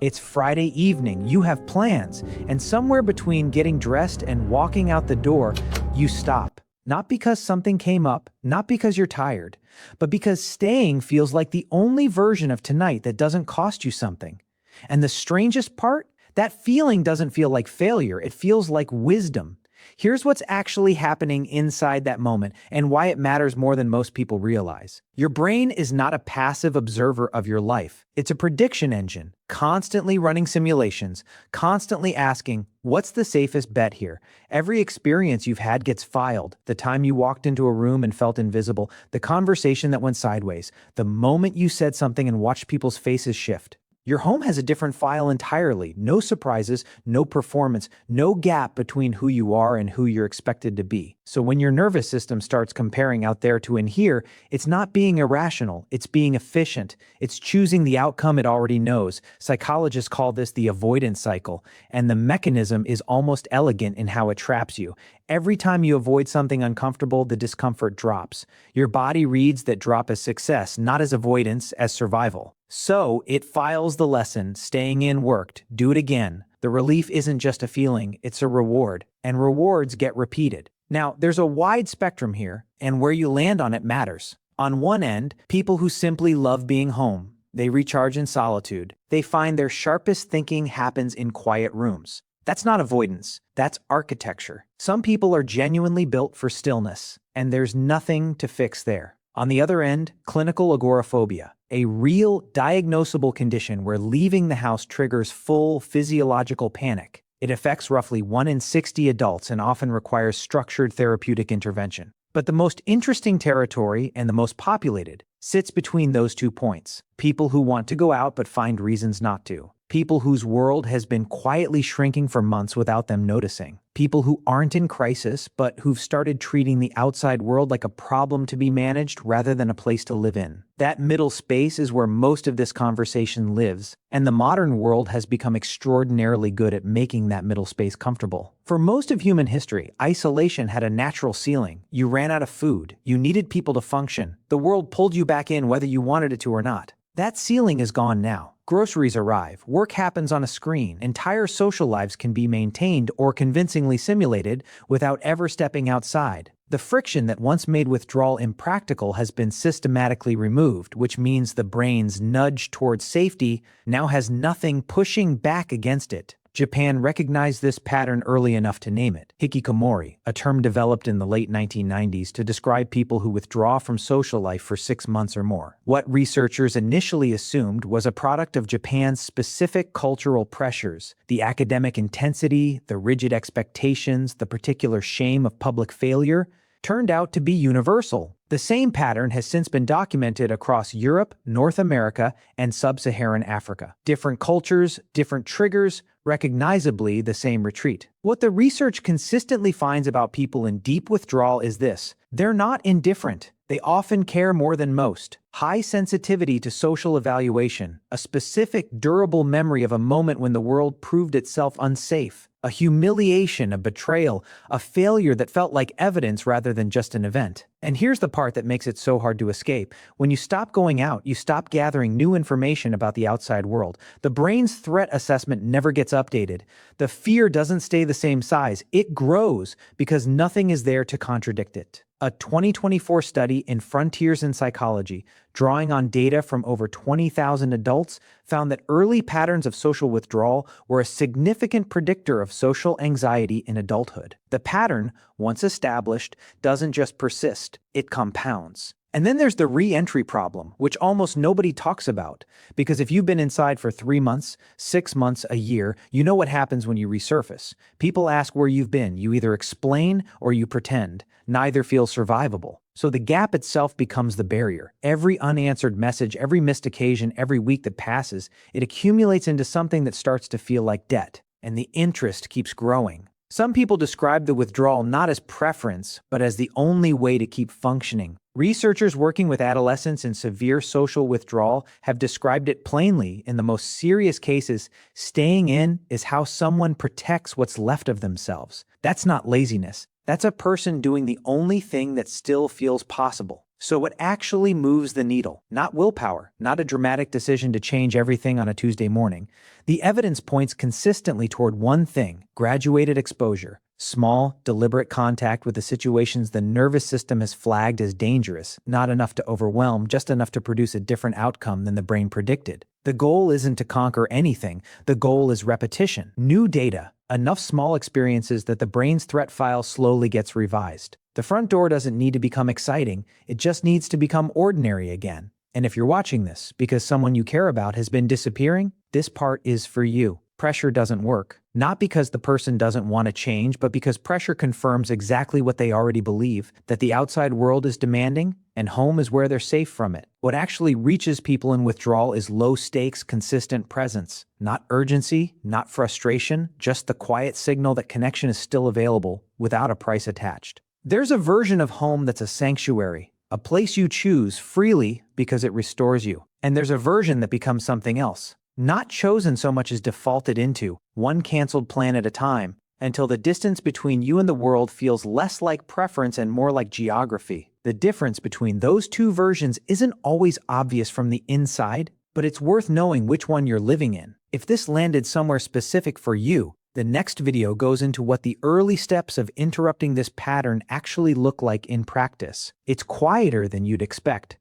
It's Friday evening, you have plans, and somewhere between getting dressed and walking out the door, you stop. Not because something came up, not because you're tired, but because staying feels like the only version of tonight that doesn't cost you something. And the strangest part? That feeling doesn't feel like failure, it feels like wisdom. Here's what's actually happening inside that moment and why it matters more than most people realize. Your brain is not a passive observer of your life. It's a prediction engine, constantly running simulations, constantly asking, what's the safest bet here? Every experience you've had gets filed. The time you walked into a room and felt invisible, the conversation that went sideways, the moment you said something and watched people's faces shift. Your home has a different file entirely. No surprises, no performance, no gap between who you are and who you're expected to be. So when your nervous system starts comparing out there to in here, it's not being irrational, it's being efficient. It's choosing the outcome it already knows. Psychologists call this the avoidance cycle, and the mechanism is almost elegant in how it traps you. Every time you avoid something uncomfortable, the discomfort drops. Your body reads that drop as success, not as avoidance, as survival. So it files the lesson, staying in worked, do it again. The relief isn't just a feeling, it's a reward, and rewards get repeated. Now, there's a wide spectrum here, and where you land on it matters. On one end, people who simply love being home. They recharge in solitude. They find their sharpest thinking happens in quiet rooms. That's not avoidance, that's architecture. Some people are genuinely built for stillness, and there's nothing to fix there. On the other end, clinical agoraphobia, a real diagnosable condition where leaving the house triggers full physiological panic. It affects roughly 1 in 60 adults and often requires structured therapeutic intervention. But the most interesting territory, and the most populated, sits between those 2 points. People who want to go out but find reasons not to. People whose world has been quietly shrinking for months without them noticing. People who aren't in crisis, but who've started treating the outside world like a problem to be managed rather than a place to live in. That middle space is where most of this conversation lives, and the modern world has become extraordinarily good at making that middle space comfortable. For most of human history, isolation had a natural ceiling. You ran out of food. You needed people to function. The world pulled you back in whether you wanted it to or not. That ceiling is gone now. Groceries arrive, work happens on a screen, entire social lives can be maintained or convincingly simulated without ever stepping outside. The friction that once made withdrawal impractical has been systematically removed, which means the brain's nudge towards safety now has nothing pushing back against it. Japan recognized this pattern early enough to name it hikikomori, a term developed in the late 1990s to describe people who withdraw from social life for 6 months or more. What researchers initially assumed was a product of Japan's specific cultural pressures, the academic intensity, the rigid expectations, the particular shame of public failure, turned out to be universal. The same pattern has since been documented across Europe, North America, and sub-Saharan Africa. Different cultures, different triggers, recognizably the same retreat. What the research consistently finds about people in deep withdrawal is this: they're not indifferent. They often care more than most. High sensitivity to social evaluation, a specific, durable memory of a moment when the world proved itself unsafe, a humiliation, a betrayal, a failure that felt like evidence rather than just an event. And here's the part that makes it so hard to escape. When you stop going out, you stop gathering new information about the outside world. The brain's threat assessment never gets updated. The fear doesn't stay the same size. It grows because nothing is there to contradict it. A 2024 study in Frontiers in Psychology, drawing on data from over 20,000 adults, found that early patterns of social withdrawal were a significant predictor of social anxiety in adulthood. The pattern, once established, doesn't just persist, it compounds. And then there's the re-entry problem, which almost nobody talks about, because if you've been inside for 3 months, 6 months, a year, you know what happens when you resurface. People ask where you've been. You either explain or you pretend. Neither feels survivable. So the gap itself becomes the barrier. Every unanswered message, every missed occasion, every week that passes, it accumulates into something that starts to feel like debt, and the interest keeps growing. Some people describe the withdrawal not as preference, but as the only way to keep functioning. Researchers working with adolescents in severe social withdrawal have described it plainly. In the most serious cases, staying in is how someone protects what's left of themselves. That's not laziness. That's a person doing the only thing that still feels possible. So what actually moves the needle? Not willpower, not a dramatic decision to change everything on a Tuesday morning. The evidence points consistently toward one thing: graduated exposure. Small, deliberate contact with the situations the nervous system has flagged as dangerous, not enough to overwhelm, just enough to produce a different outcome than the brain predicted. The goal isn't to conquer anything, the goal is repetition. New data, enough small experiences that the brain's threat file slowly gets revised. The front door doesn't need to become exciting, it just needs to become ordinary again. And if you're watching this because someone you care about has been disappearing, this part is for you. Pressure doesn't work. Not because the person doesn't want to change, but because pressure confirms exactly what they already believe, that the outside world is demanding, and home is where they're safe from it. What actually reaches people in withdrawal is low-stakes, consistent presence. Not urgency, not frustration, just the quiet signal that connection is still available, without a price attached. There's a version of home that's a sanctuary, a place you choose freely because it restores you. And there's a version that becomes something else. Not chosen so much as defaulted into, one canceled plan at a time, until the distance between you and the world feels less like preference and more like geography. The difference between those two versions isn't always obvious from the inside, but it's worth knowing which one you're living in. If this landed somewhere specific for you, the next video goes into what the early steps of interrupting this pattern actually look like in practice. It's quieter than you'd expect.